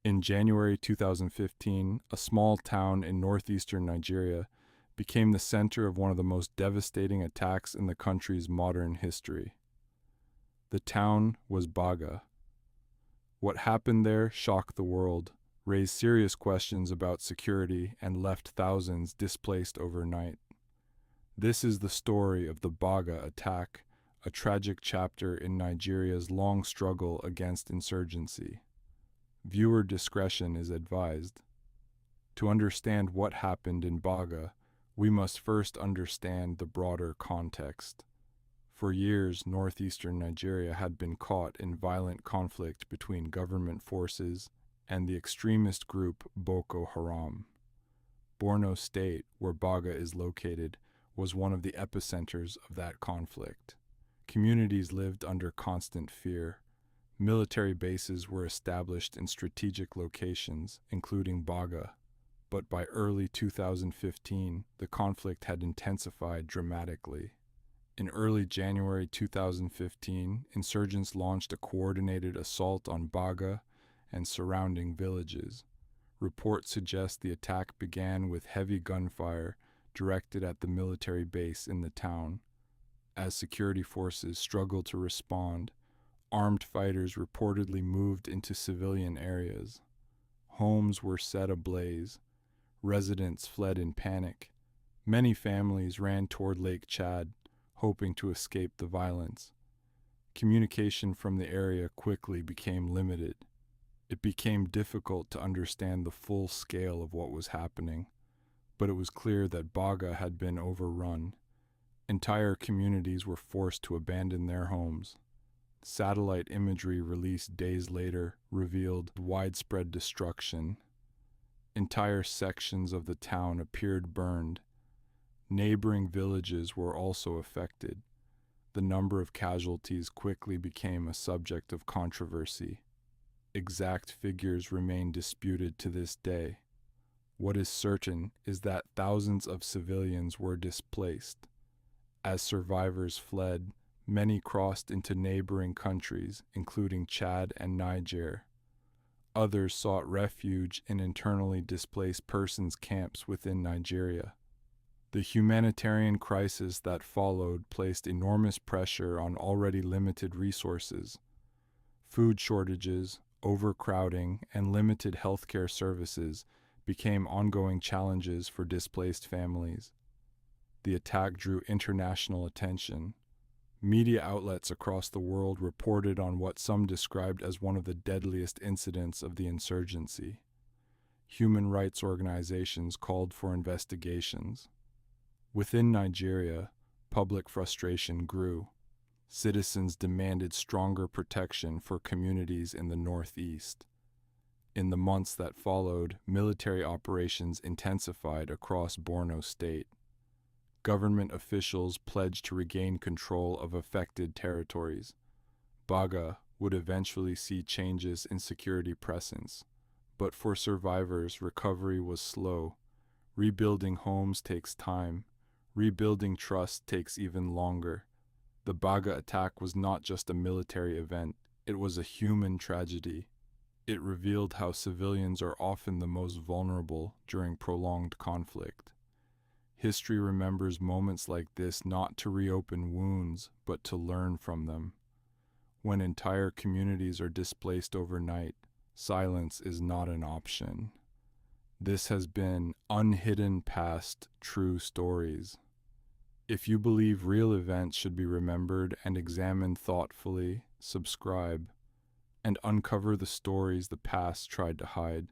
In January 2015, a small town in northeastern Nigeria became the center of one of the most devastating attacks in the country's modern history. The town was Baga. What happened there shocked the world, raised serious questions about security, and left thousands displaced overnight. This is the story of the Baga attack, a tragic chapter in Nigeria's long struggle against insurgency. Viewer discretion is advised. To understand what happened in Baga, we must first understand the broader context. For years, northeastern Nigeria had been caught in violent conflict between government forces and the extremist group Boko Haram. Borno State, where Baga is located, was one of the epicenters of that conflict. Communities lived under constant fear. Military bases were established in strategic locations, including Baga, but by early 2015, the conflict had intensified dramatically. In early January 2015, insurgents launched a coordinated assault on Baga and surrounding villages. Reports suggest the attack began with heavy gunfire directed at the military base in the town. As security forces struggled to respond, armed fighters reportedly moved into civilian areas. Homes were set ablaze. Residents fled in panic. Many families ran toward Lake Chad, hoping to escape the violence. Communication from the area quickly became limited. It became difficult to understand the full scale of what was happening, but it was clear that Baga had been overrun. Entire communities were forced to abandon their homes. Satellite imagery released days later revealed widespread destruction. Entire sections of the town appeared burned. Neighboring villages were also affected. The number of casualties quickly became a subject of controversy. Exact figures remain disputed to this day. What is certain is that thousands of civilians were displaced. As survivors fled, many crossed into neighboring countries, including Chad and Niger. Others sought refuge in internally displaced persons camps within Nigeria. The humanitarian crisis that followed placed enormous pressure on already limited resources. Food shortages, overcrowding, and limited healthcare services became ongoing challenges for displaced families. The attack drew international attention. Media outlets across the world reported on what some described as one of the deadliest incidents of the insurgency. Human rights organizations called for investigations. Within Nigeria, public frustration grew. Citizens demanded stronger protection for communities in the northeast. In the months that followed, military operations intensified across Borno State. Government officials pledged to regain control of affected territories. Baga would eventually see changes in security presence, but for survivors, recovery was slow. Rebuilding homes takes time. Rebuilding trust takes even longer. The Baga attack was not just a military event, it was a human tragedy. It revealed how civilians are often the most vulnerable during prolonged conflict. History remembers moments like this not to reopen wounds, but to learn from them. When entire communities are displaced overnight, silence is not an option. This has been Unhidden Past True Stories. If you believe real events should be remembered and examined thoughtfully, subscribe, and uncover the stories the past tried to hide.